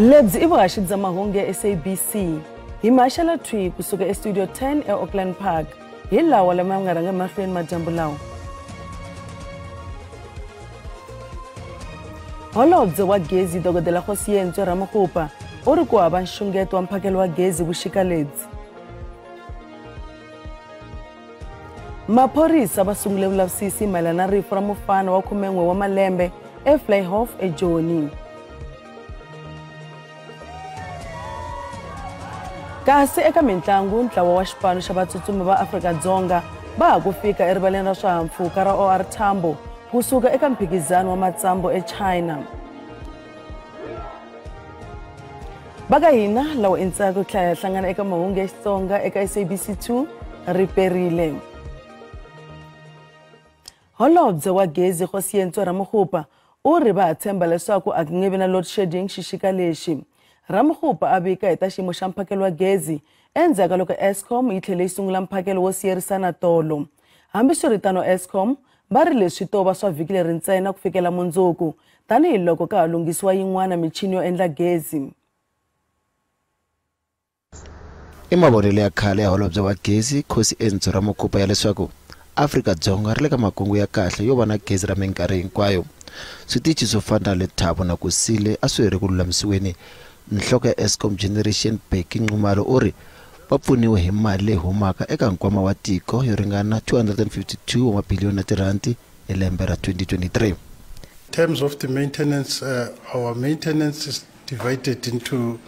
Lebs ivashi za mahungu ya SABC. Himashala twi kusuka Studio 10 ya Auckland Park. Hila wala mangaranga mahlweni majambu lao. Holobye wa gezi Dokodela Kgosientsho Ramokgopa o re kwa ba nxungeto wa mphakelo wa gezi vuxikaledzi. Maphorisa va sungule vulavisisi mayelana na rifu ra mufana wa 11 wa malembe eVliehof eJoni. Kasi eka mitlangu ntlawa wa xipano xa vatsutsumi va Afrika-Dzonga va ha ku fika erivaleni ra swihahampfhuka ra OR Tambo kusuka eka mphikizano wa matsambo eChina. Baka hina lawa endzhaku tlhela hlangana eka mahungu ya Xitsonga eka SABC2 riperile. Holobye wa gezi Kgosientsho Ramokgopa u ri va tshemba leswaku a ku nge vi na load shedding xixika lexi. Ramokgopa a vika hi ta xiyimo xa mphakelo wa gezi endzhaku loko Eskom yi tlhele yi sungula mphakelo wo siyerisana tolo. Hambiswiritano Eskom va ri leswi to va swa vhiki leri ntsena ku fikela mundzuku tanihiloko ka ha lunghisiwa yin'wana michini yo endla gezi. I mavonelo ya khale ya holobye wa gezi Kgosientsho Ramokgopa ya leswaku Afrika-Dzonga ri le ka makungu ya kahle yo va na gezi ra minkarhi hinkwayo. Switichi swo fana le Thabo na Kusile a swi ri ku lulamisiweni. Nhloko ya Eskom Generation Bheki Nxumalo u ri va pfuniwe hi mali leyi humaka eka nkwama wa tiko yo ringana 252 wa mabiliyoni ya rand hi lembe ra 2023. In terms of the maintenance, our maintenance is divided into,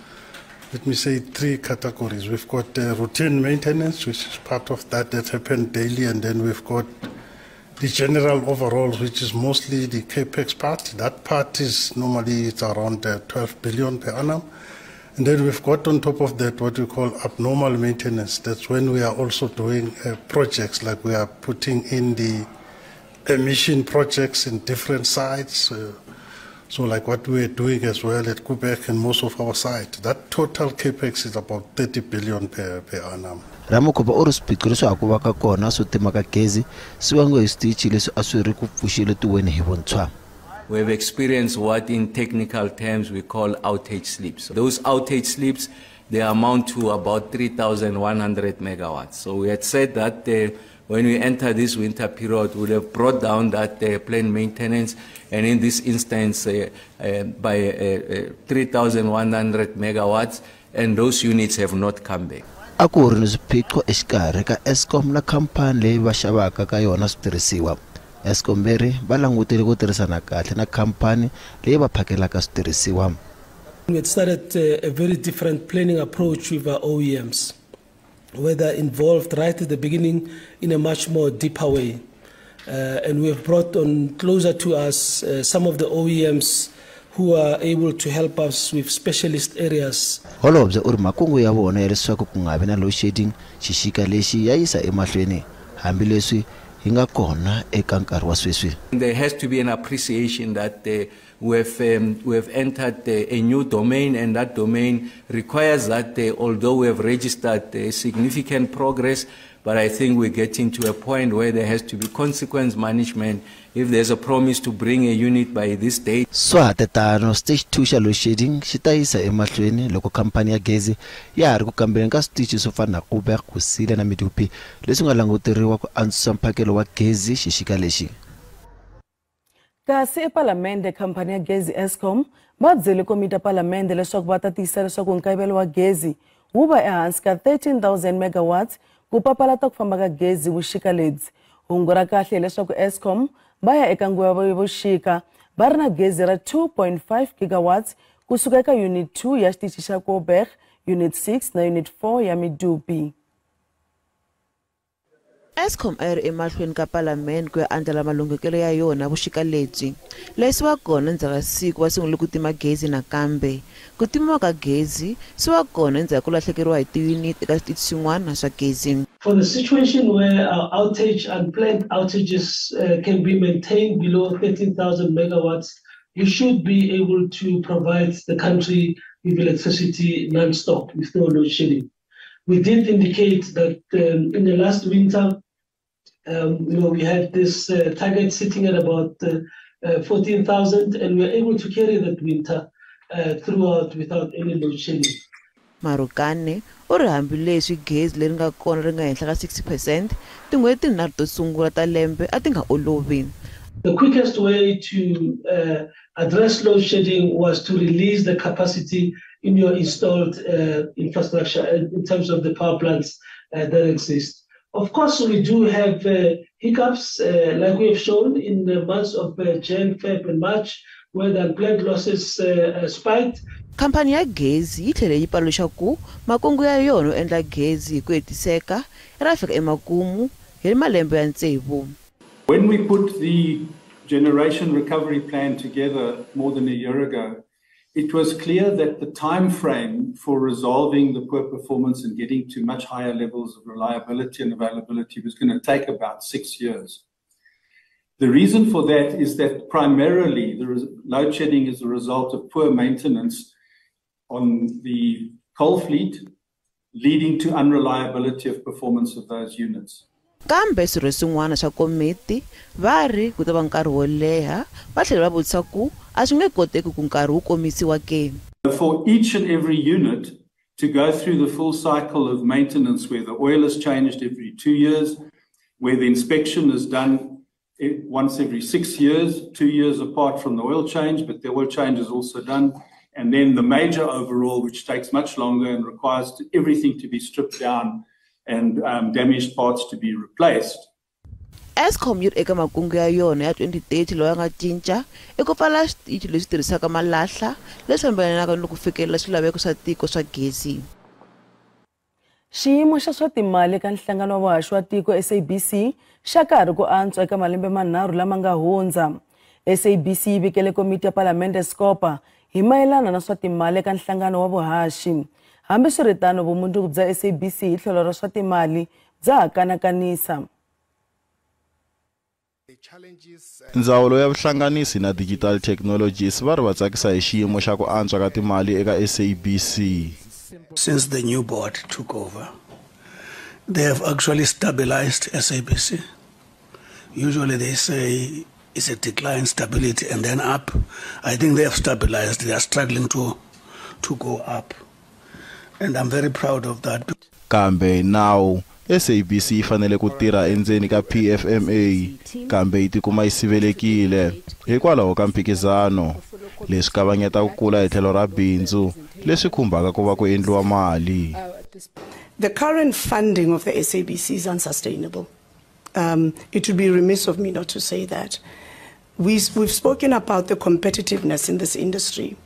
let me say, 3 categories. We've got routine maintenance, which is part of that happens daily, and then we've got the general overall, which is mostly the capex part. That part is normally it's around 12 billion per annum. And then we've got on top of that what we call abnormal maintenance. That's when we are also doing projects, like we are putting in the emission projects in different sites. So like what we are doing as well at Quebec and most of our sites. That total capex is about 30 billion per annum. Ramokgopa u ri swiphiqo leswi ha ku va ka kona swo tima ka gezi swi vangiwe hi switichi leswi a swi ri ku pfuxeletiweni hi vuntshwa. We have experienced what in technical terms we call outage slips. Those outage slips, they amount to about 3,100 megawatts. So we had said that when we enter this winter period, we'll have brought down that planned maintenance, and in this instance by 3,100 megawatts, and those units have not come back. A ku ri ni swiphiqo exikarhi ka Eskom na khampani leyi va xavaka ka yona switirhisiwa. Eskom veri va langutile ku tirhisana kahle na khampani leyi va phakelaka switirhisiwa. We had started a very different planning approach with our OEMs, where they're involved right at the beginning in a much more deeper way. And we have brought on closer to us some of the OEMs who are able to help us with specialist areas. Holobye u ri makungu ya vona ya leswaku ku nga vi na load shedding xixika lexi ya yisa emahlweni hambileswi hi nga kona eka nkarhi wa sweswi. There has to be an appreciation that we have entered a new domain, and that domain requires that although we have registered significant progress, but I think we're getting to a point where there has to be consequence management. If there's a promise to bring a unit by this date. Swahatetano stage 2 xa load shedding xi ta yisa emahlweni loko khampani ya gezi ya ha ri ku kambeni ka switichi swo fana na Quebec, Kusile na Medupi leswi nga languteriwa ku antswisa mphakelo wa gezi xixika lexi. Kasi ePalamende khampani ya gezi Eskom va byele komiti ya Palamende leswaku va ta tiyisisa leswaku nkayivelo wa gezi wu va ehansi ka 13,000 megawatts ku papalata ku famba ka gezi vuxikaledzi. Hungu ra kahle leswaku Eskom va ya eka nguva ya vuxika va ri na gezi ra 2.5 gigawatts kusuka eka unit 2 ya xitichi xa Quebec, unit 6 na unit 4 ya Medupi. Eskom a ri emahlweni ka Palamende ku ya andlala malunghekelo ya yona vuxika lebyi leswi va kona endzhaku ka siku va sungule ku tima gezi nakambe. Ku timiwa ka gezi swi va kona endzhaku ku lahlekeriwa hi tiyuniti eka switichi swin'wana swa gezi. For the situation where our outage and planned outages can be maintained below 13,000 megawatts, we should be able to provide the country with electricity non-stop with no load shedding. We did indicate that in the last winter, we had this target sitting at about 14,000, and we were able to carry that winter throughout without any load shedding. Marukane u ri hambileswi gezi leri nga kona ri nga henhla ka 60%, tin'hweti tinharhu to sungula ta lembe a ti nga olovi. The quickest way to address load shedding was to release the capacity in your installed infrastructure in terms of the power plants that exist. Of course, we do have hiccups, like we have shown in the months of Jan, Feb, and March, where the unplanned losses spiked. Khampani ya gezi yi tlhele yi paluxa ku makungu ya yona yo endla gezi hi ku hetiseka ra fika emakumu hi malembe ya tsevu. When we put the generation recovery plan together more than a year ago, it was clear that the time frame for resolving the poor performance and getting to much higher levels of reliability and availability was going to take about 6 years. The reason for that is that primarily the load shedding is a result of poor maintenance on the coal fleet, leading to unreliability of performance of those units. Kambe swirho swin'wana swa komiti va ri ku ta va nkarhi wo leha va tlhela va vutisa ku a swi nge koteki ku nkarhi wu komisiwa ke. For each and every unit to go through the full cycle of maintenance where the oil is changed every 2 years, where the inspection is done once every 6 years, 2 years apart from the oil change, but the oil change is also done. And then the major overall, which takes much longer and requires everything to be stripped down and damaged parts to be replaced. Eskom yi ri eka makungu ya yona ya 2030 loyi nga cinca i ku pfala switichi leswi tirhisaka malahla leswi fambelanaka ni ku fikelela swilaveko swa tiko swa gezi. Xiyimo xa swa timali ka nhlangano wa vuhaxi wa tiko SABC xa karhi ku antswa eka malembe manharhu lama nga hundza. SABC yi vikele komiti ya palamende Scopa hi mayelana na swa timali eka nhlangano wa vuhaxi. Hambiswiritano vumundzuku bya SABC hi tlhelo ra swa timali bya ha kanakanisa. Ndzawulo ya vuhlanganisi na digital technologies va ri va tsakisa hi xiyimo xa ku antswa ka timali eka SABC. Since the new board took over, they have actually stabilized SABC. Usually they say it's a decline, stability, and then up. I think they have stabilized. They are struggling to go up. And I'm very proud of that. Kambe now SABC yi fanele ku tirha endzeni ka PFMA kambe yi tikuma yi sivelekile hikwalaho ka mphikizano leswi kavanyeta ku kula hi tlhelo ra bindzu leswi khumbaka ku va ku endliwa mali. The current funding of the SABC is unsustainable. It would be remiss of me not to say that. We've spoken about the competitiveness in this industry,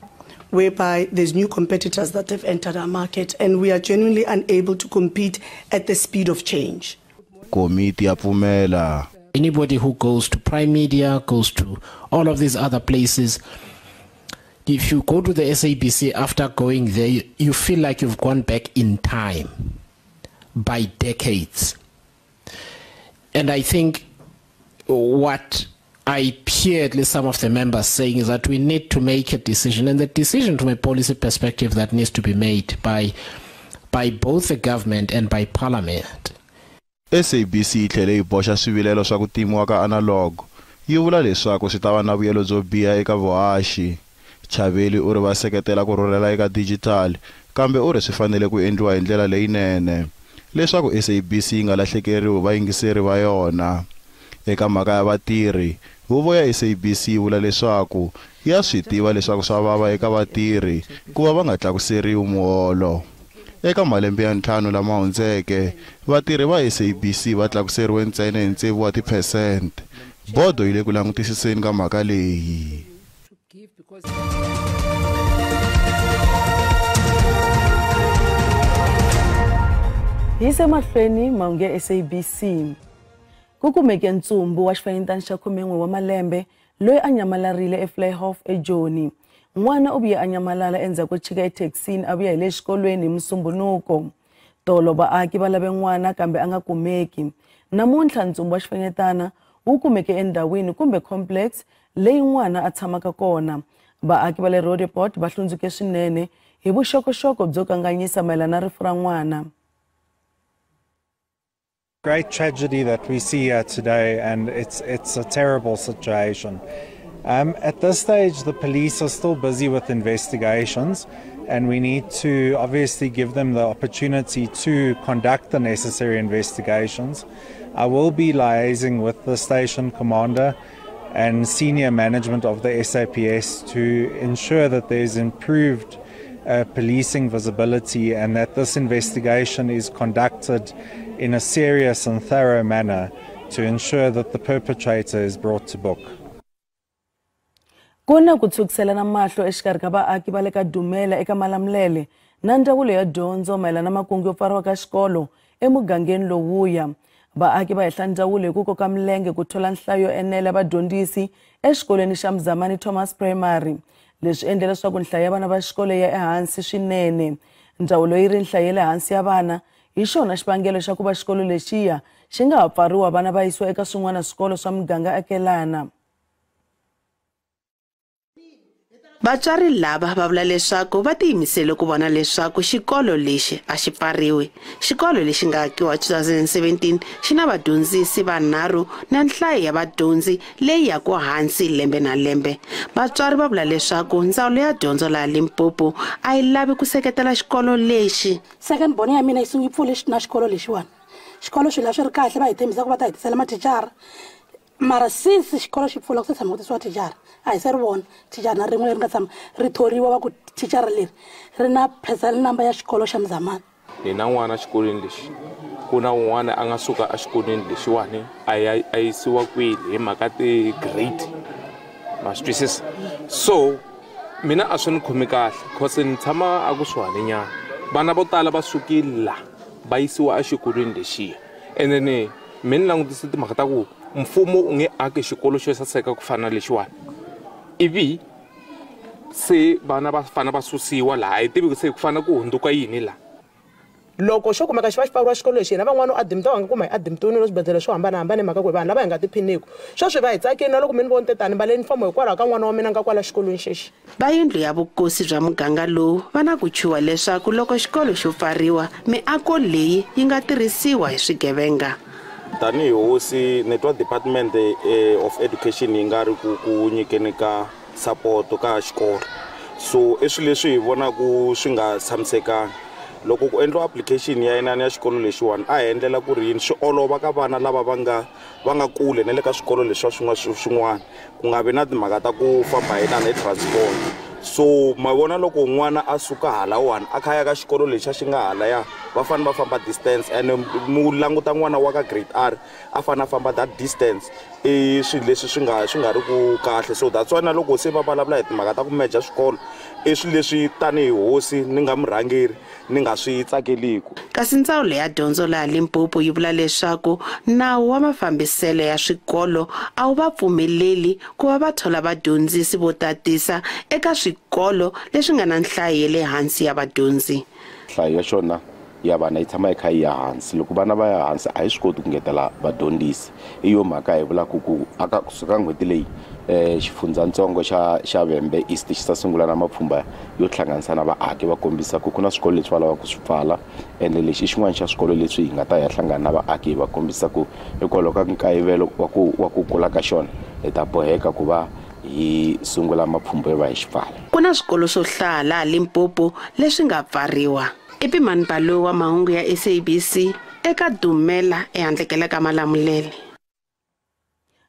whereby there's new competitors that have entered our market and we are genuinely unable to compete at the speed of change. Komiti ya pfumela. Anybody who goes to Prime Media, goes to all of these other places, if you go to the SABC after going there, you feel like you've gone back in time by decades. And I think what I hear at least some of the members saying is that we need to make a decision, and the decision from a policy perspective that needs to be made by both the government and by Parliament. SABC tlhele yi boxa swivilelo swa ku timiwa ka analog yi vula leswaku swi ta va na vuyelo byo biha eka vuhaxi. Chaveli u ri va seketela ku rhurhela eka digital kambe u ri swi fanele ku endliwa hi ndlela leyinene leswaku SABC yi nga lahlekeriwi vayingiseri va yona. Eka mhaka ya vatirhi huvo ya SABC yi vula leswaku ya swi tiva leswaku swa vava eka vatirhi ku va nga tlakuseriwi muholo. Eka malembe ya 5 lama hundzeke vatirhi va SABC va tlakuseriwe ntsena hi 7%. Bodo yi le ku langutisiseni ka mhaka leyi. Hi se mahlweni mahungu ya SABC. Ku kumeke ntsumbu wa xifanyetana xa 11 wa malembe loyi a nyamalarile eVliehof eJoni. N'wana u vuye a nyamalala endzhaku ko chika ethekisini a vuya hi le xikolweni hi Musumbunuko. Tolo vaaki va lave n'wana kambe a nga kumeki. Namuntlha ntsumbu wa xifanyetana wu kumeke endhawini kumbe complex leyi n'wana a tshamaka kona. Vaaki va le Road Report va hlundzuke swinene hi vuxokoxoko byo kanganyisa mayelana na rifu ra n'wana. Great tragedy that we see here today, and it's a terrible situation. At this stage, the police are still busy with investigations, and we need to obviously give them the opportunity to conduct the necessary investigations. I will be liaising with the station commander and senior management of the SAPS to ensure that there's improved policing visibility and that this investigation is conducted in a serious and thorough manner to ensure that the perpetrator is brought to book. Kuna kutsukiselana mahlo exikarhi ka vaaki va le ka Dumela eka Malamulele na ndzawulo ya dyondzo mayelana na makungu yo pfariwa ka xikolo emugangeni lowuya. Vaaki va hehla ndzawulo hi ku koka milenge ku thola nhlayo enela vadyondzisi exikolweni xa Mzamani Thomas Primary. Leswi endle leswaku nhlayo ya vana va xikolo ya ehansi swinene. Ndzawulo yi ri nhlayo le hansi ya vana hi xona xivangelo xa ku va xikolo lexiya xi nga ha pfariwa vana va yisiwa eka swin'wana swikolo swa muganga akelana. Vatswari lava va vula leswaku va tiyimisele ku vona leswaku xikolo lexi a xi pfariwi. Xikolo lexi nga akiwa 2017 xi na vadyondzisi vanharhu na nhlayo ya vadyondzi leyi ya ku hansi lembe na lembe. Vatswari va vula leswaku ndzawulo ya dyondzo laha Limpopo a yi lavi ku seketela xikolo lexi. Second born ya mina yi pfule na xikolo lexiwani. Xikolo xi la swi ri kahle va hi tshembisa ku va ta hetisela mathicara. Mara since xikolo xi pfula ku se tshama ku tisiwa thicara a hi se ri vona thicara na rin'we leri nga tshama ri thoriwa va ku thicara leri ri na personal number ya xikolo xa Mzamani. Ni na n'wana xikolweni lexi ku na un'wana a nga suka a xikolweni lexiwani a yisiwa kweli hi mhaka ti-grade ma swi twisisa. So mina a swi ni khomi kahle cause ni tshama a kusuhani nyana vana vo tala va sukile la va yisiwa exikolweni lexiya ene ni mina ni langutise timhaka ta ku mfumo u nge aki xikolo xo saseka ku fana lexiwani ivi se vana va fana va susiwa laha hi tivi se ku fana ku hunduka yini la loko xo kumeka xi va xi pfariwa xikolo lexi na van'wana adimta va nga kuma hi adimtoni no swibedhlele swo hambanahambana hi mhaka ku vanhu lava hi nga tiphiniki swo swi va hi tsakini na loko mi ni voni tetani va le nifomo hikwalaho ka n'wana wa mina nga kwala xikolweni xexi. Va yindlu ya vukosi bya muganga lowu va na ku chuha leswaku loko xikolo xo pfariwa miako leyi yi nga tirhisiwa hi swigevenga. Tanihi hosi network department of education yi nga ri ku nyikeni ka support ka xikolo so i swilo leswi hi vonaku swi nga tshamisekanga loko ku endliwa application ya yena ya xikolo lexiwani a hi endlela ku ri yini swi olova ka vana lava va nga kule na le ka swikolo leswi swin'wana ku nga vi na timhaka ta ku famba hi na transport so ma vona loko n'wana a suka halawani a khaya ka xikolo lexi xi nga halaya va fane va famba distance and mu languta n'wana wa ka grade R a fane a famba that distance swilo leswi swi nga ri ku kahle so that's why na loko se va vulavula hi timhaka ta ku meja swikolo swilo leswi tanihi hosi ni nga murhangeri ni nga swi tsakeliku. Kasi ndzawulo ya dyondzo laha Limpopo yi vula leswaku nawu wa mafambiselo ya swikolo a wu va pfumeleli ku va va thola vadyondzisi vo tatisa eka swikolo leswi nga na nhlayo ya le hansi ya vadyondzi. Nhlayo ya xona ya vana yi tshama yi kha yi ya hansi loko vana va ya hansi a hi swi koti ku ngetela vadyondzisi hi yo mhaka hi vulaka ku aka kusuka n'hweti leyi xifundzantsongo xa Vhembe East xi ta sungula na mapfhumba yo hlanganisa na vaaki va kombisa ku na swikolo leswi va lavaka ku swi pfala ende lexi i xin'wana xa swikolo leswi hi nga ta ya hlangana na vaaki hi va kombisa ku hikwalaho ka nkayivelo wa ku kula ka xona hi ta boheka ku va hi sungula mapfhumba yo va hi xi pfala. Ku na swikolo swo hlaya laha Limpopo leswi nga pfariwa. Epimani Balo wa mahungu ya SABC eka Dumela ehandle ka Malamulele.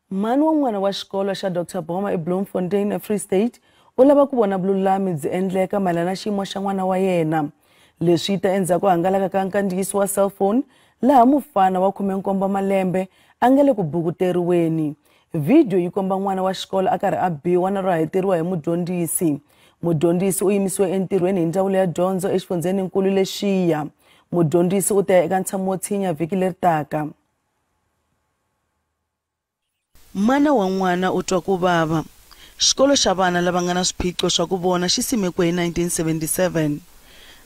Mani wa n'wana wa xikolo xa Dr. Boma eBloemfontein eFree State u lava ku vona vululami byi endleka mayelana na xiyimo xa n'wana wa yena. Leswi ta endzhaku hangalaka ka nkandziyiso wa cellphone laha mufana wa 17 malembe a nga le ku bukuteriweni. Video yi komba n'wana wa xikolo a karhi a biwa na ro hayeteriwa hi mudyondzisi. Mudyondzisi u yimisiwe entirhweni hi ndzawulo ya dyondzo exifundzeninkulu lexiya. Mudyondzisi u ta ya eka ntshamo wo tshinya vhiki leri taka. Mana wa n'wana u twa ku vava. Xikolo xa vana lava nga na swiphiqo swa ku vona xi simekiwe hi 1977.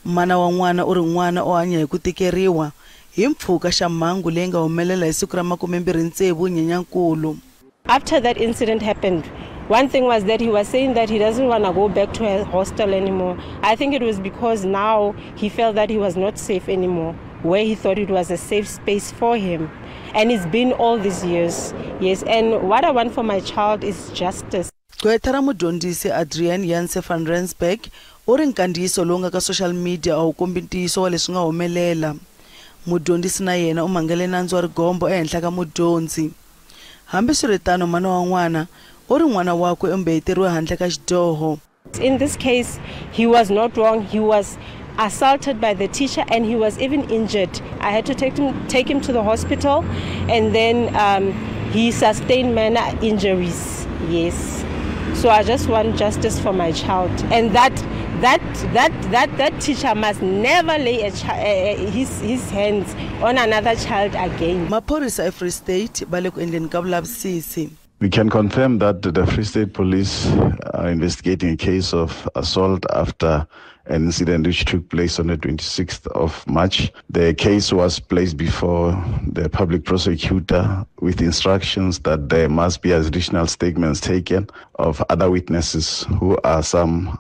Mana wa n'wana u ri n'wana o hanya hi ku tikeriwa hi mpfhuka xa mhangu leyi nga humelela hi siku ra 26 Nyenyankulu. After that incident happened, one thing was that he was saying that he doesn't want to go back to a hostel anymore. I think it was because now he felt that he was not safe anymore, where he thought it was a safe space for him. And it's been all these years. Yes, and what I want for my child is justice. Gqwetha ra mudyondzisi Adrian Janse van Rensburg u ri nkandziyiso lowu nga ka social media a wu kombi ntiyiso wa leswi nga humelela. Mudyondzisi na yena u mangele nandzu wa rigombo ehenhla ka mudyondzi. Hambiswiritano mana wa n'wana u ri n'wana wakwe u mbeyeteriwe handle ka xidyoho. In this case, he was not wrong. He was assaulted by the teacher and he was even injured. I had to take him to the hospital, and then he sustained minor injuries. Yes. So I just want justice for my child, and that teacher must never lay his hands on another child again. Maphorisa eFree State bale ku endleni ka vulavisisi. We can confirm that the Free State Police are investigating a case of assault after an incident which took place on the 26th of March. The case was placed before the public prosecutor with instructions that there must be additional statements taken of other witnesses who are some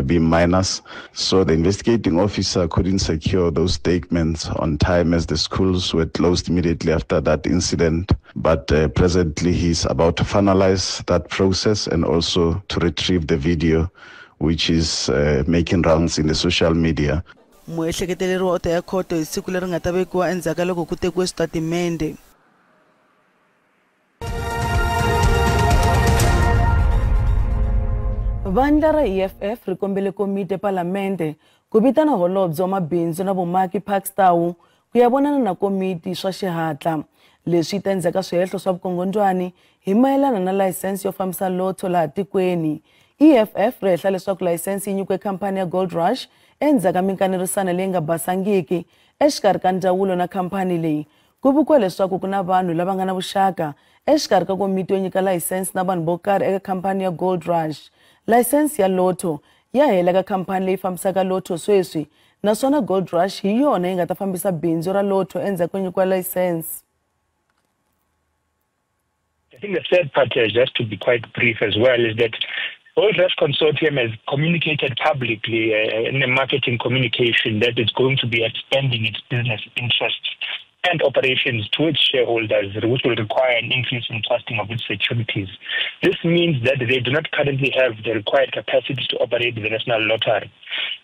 being minors. So the investigating officer couldn't secure those statements on time as the schools were closed immediately after that incident. But presently he's about to finalize that process and also to retrieve the video which is making rounds in the social media. Muehleketeleri wa ota ya khoto hi siku leri nga ta vekiwa endzhaku ka loko ku tekiwe switatimende. Vandla ra EFF ri kombele komiti ePalamende ku vitana holobye wa mabindzu na vumaki Parks Tau ku ya vonana na komiti swa xihatla. Leswi ta endzhaku ka swihehlo swa vukungundzwani hi mayelana na layisense yo fambisa lotho laha tikweni. EFF ri hehla leswaku layisense yi nyikiwe khampani ya Gold Rush endzhaku ka minkanerisano leyi nga basangiki exikarhi ka ndzawulo na khampani leyi. Ku vuriwa leswaku ku na vanhu lava nga na vuxaka exikarhi ka komiti yo nyika layisense na vanhu vo karhi eka khampani ya Gold Rush. Layisense ya lotho ya hela ka khampani leyi fambisaka lotho sweswi, naswona Gold Rush hi yona yi nga ta fambisa bindzu ra lotho endzhaku ko nyikiwa layisense. I think the third part, just to be quite brief as well, is that Gold Rush Consortium has communicated publicly in a marketing communication that it's going to be expanding its business interests and operations to its shareholders, which will require an increase in trusting of its securities. This means that they do not currently have the required capacity to operate the national lottery.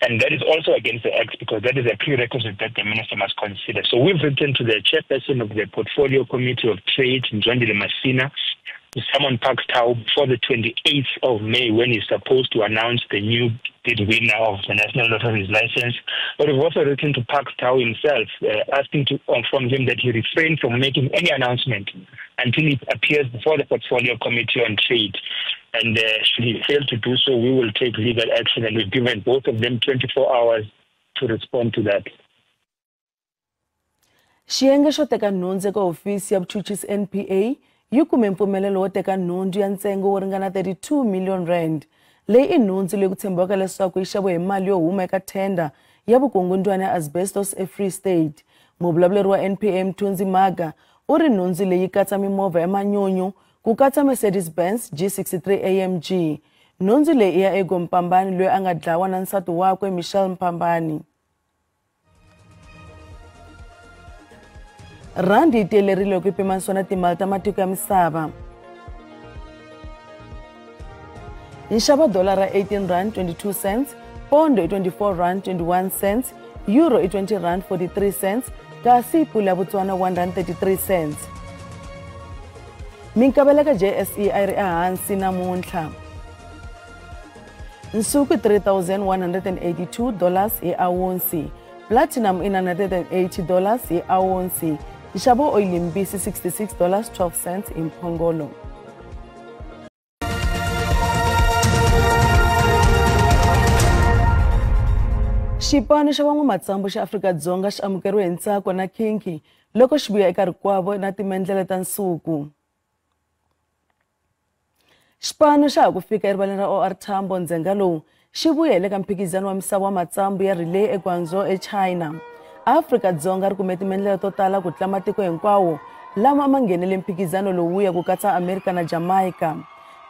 And that is also against the Act because that is a prerequisite that the minister must consider. So we've written to the chairperson of the Portfolio Committee of Trade, Njondile Masina, to summon Parks Tau before the 28th of May when he's supposed to announce the new bid winner of the National Lottery's license. But we've also written to Parks Tau himself, asking from him that he refrain from making any announcement until he appears before the Portfolio Committee on Trade. And should he fail to do so, we will take legal action, and we've given both of them 24 hours to respond to that. Xiyenge xo teka nhundzu eka hofisi ya vuchuchisi NPA yi kume mpfumelelo wo teka nhundzu ya ntsengo wo ringana 32 million rand. Leyi i nhundzu leyi ku tshembiwaka leswaku yi xaviwe hi mali yo huma eka tender ya vukungundzwana ya asbestos eFree State. Muvulavuleri wa NPA Mthunzi Maga u ri nhundzu leyi katsa mimovha ya manyunyu ku katsa Mercedes-Benz G63 AMG. Nhundzu leyi ya Ego Mpambani loyi a nga dlawa na nsati wakwe Michelle Mpambani. Randi yi tiyelerile ku pimanisiwa na timali ta matiko ya misava. Nxavo dollar ra 18 rand 22 cents, pondo 24 rand 21 cents, euro 20 rand 43 cents, kasi pula ya Botswana 1 rand 33 cents. Minkavelo ka JSE a ri ehansi namuntlha. Nsuku $3,182 hi awunsi, platinum $980 hi awunsi, nxavo oil mbisi $66.12 hi mphongolo. Xipano xa van'wamatsambu xa Afrika-Dzonga xi amukeriwe hi ntsako na nkhinkhi loko xi vuya eka rikwavo na timendlele ta nsuku. Xipano xa ha ku fika erivaleni ra OR Tambo ndzhenga lowu xi vuyele ka mphikizano wa misava wa matsambu ya relay eGuangzhou eChina. Afrika-Dzonga ri kume timendlele to tala ku tlula matiko hinkwawo lama ma nghenele mphikizano lowuya ku katsa America na Jamaica.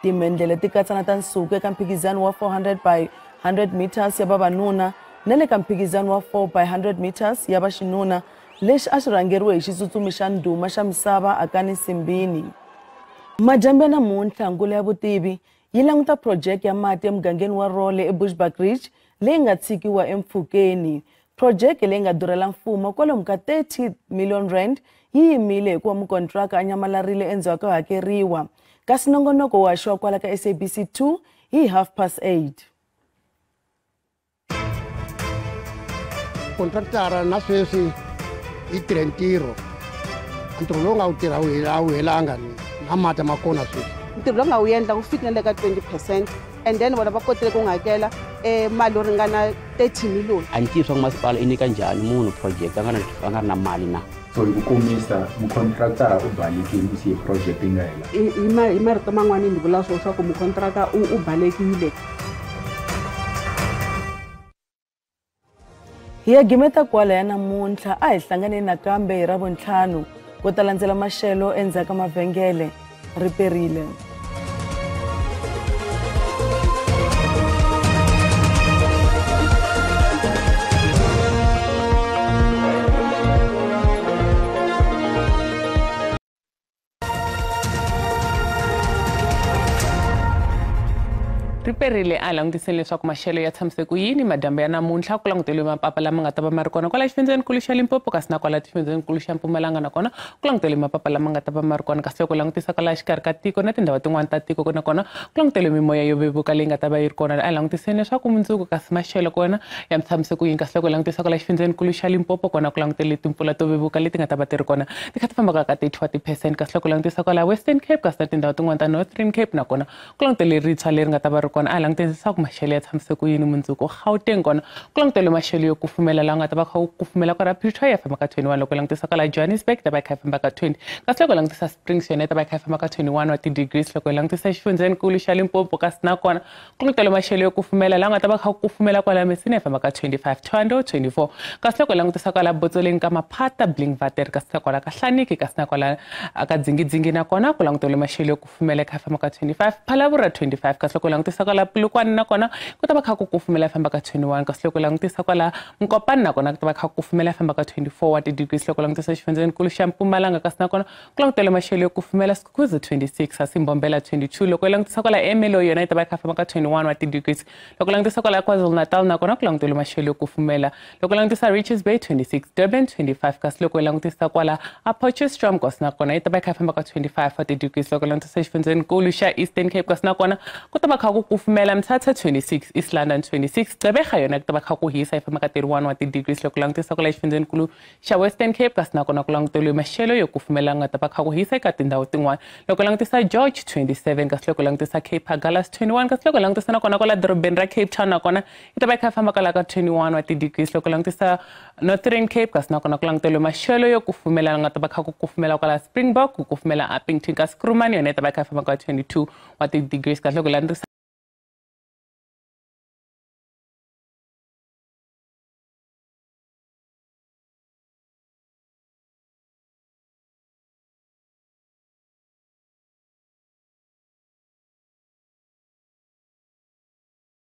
Timendlele ti katsa na ta nsuku eka mphikizano wa 400 by 100 meters ya vavanuna na le ka mphikizano wa 4 by 100 meters ya vaxinuna lexi a xi rhangeriwe hi xitsutsumi xa ndhuma xa misava Akani Simbini. Majambe namuntlha ngulo ya vutivi yi languta project ya mati emugangeni wa Role eBushbuck Ridge leyi nga tshikiwa empfhukeni. Project leyi nga durhela mfumo kwalomu ka 30 million rand yi yimile hikuva mukontraka a nyamalarile endzhaku ka hakeriwa. Kasi nongonoko wa xwa kwala ka SABC 2 hi 8:30. Contractara na sweswi yi tirhe ntirho ntirho lowu nga wu tirha wu helanga na mati ma kona sweswi. Ntirho lowu nga wu endla wu fikelele ka 20% and then vona va kotile ku n'wi hakela mali yo ringana 30 million. A ni tivi swa ku masipala i nyika njhani munhu project a nga ri na mali na. So hi ku komisa mukontractara u balekile ku siya project yi nga hela. Hi marito man'wana ni vula swa ku mukontraka u balekile. Hi ya gimeta kwala ya namuntlha a hi hlangane nakambe hi Ravuntlhanu ku ta landzela maxelo endzhaku ka mavhengele riperile. Riperile a langutiseni leswaku maxelo ya tshamiseke ku yini madyambu ya namuntlha ku languteliwe mapapa lama nga ta va ma ri kona kwala xifundzenikulu xa Limpopo kasi na kwala xifundzenikulu xa Mpumalanga nakona ku languteliwe mapapa lama nga ta va ma ri kona kasi loko langutisa kwala xikarhi ka tiko na tindhawu tin'wana ta tiko nakona ku languteliwe mimoya yo vevuka leyi nga ta va yi ri kona a langutiseni leswaku mundzuku kasi maxelo kona ya tshamiseke ku yini kasi loko langutisa kwala xifundzenikulu xa Limpopo kona ku languteliwe timpfula to vevuka leti nga ta va ti ri kona ti kha ti fambaka ka 30% kasi loko langutisa kwala Western Cape kasi na tindhawu tin'wana ta Northern Cape nakona ku languteliwe ritshwa leri nga ta va ri kona a langutisa maxelo ya tshamiseke ku yini mundzuku Gauteng kona ku languteliwe maxelo yo kufumela lawa nga ta va kha kufumela kwala Pretoria ya famba ka 21 loko langutisa kwala Johannesburg ta va kha famba ka 20 kasi loko langutisa Springs yona ta va kha famba ka 21 wa degrees loko langutisa xifundzenikulu xa Limpopo kasi nakona ku languteliwe maxelo yo kufumela lawa nga ta va kha kufumela kwala Messina ya famba ka 25 Thondo 24 kasi loko langutisa kwala Botsoleng ka Maphata Blingwater kasi kwala ka Hlaniki kasi nakwala ka Dzingidzingi nakona ku languteliwe maxelo yo kufumela kha famba ka 25 Phalaborwa 25 kasi loko langutisa kwala Polokwane nakona ku ta va kha ku kufumela famba ka 21 kasi loko langutisa kwala Mkopane nakona ku ta va kha kufumela famba ka 24 wa degrees loko langutisa xifundzenikulu xa Mpumalanga kasi nakona ku languteliwe maxelo yo kufumela Skukuza 26 kasi Mbombela 22 loko langutisa kwala Ermelo yona yi ta va kha famba ka 21 wa degrees loko langutisa kwala KwaZulu Natal nakona ku languteliwe maxelo yo kufumela loko langutisa Richards Bay 26 Durban 25 kasi loko langutisa kwala Potchefstroom kasi nakona yi ta va kha famba ka 25 wa degrees loko langutisa xifundzenikulu xa Eastern Cape kasi nakona ku ta va kha ku kufumela Mthatha 26 East London 26 Gqeberha yona ku ta va kha ku hisa yi famba ka 31 wa degrees loko langutisa kwala xifundzenikulu xa Western Cape kasi nakona ku languteliwe maxelo yo kufumela nga ta va kha ku hisa eka tindhawu tin'wana loko langutisa George 27 kasi loko langutisa Cape Agulhas 21 kasi loko langutisa nakona kwala dorobeni ra Cape Town nakona yi ta va kha famba kwala ka 21 wa degrees loko langutisa Northern Cape kasi nakona ku languteliwe maxelo yo kufumela nga ta va kha ku kufumela kwala Springbok ku kufumela Upington kasi Kuruman yona yi ta va kha famba ka 22 wa degrees kasi loko langutisa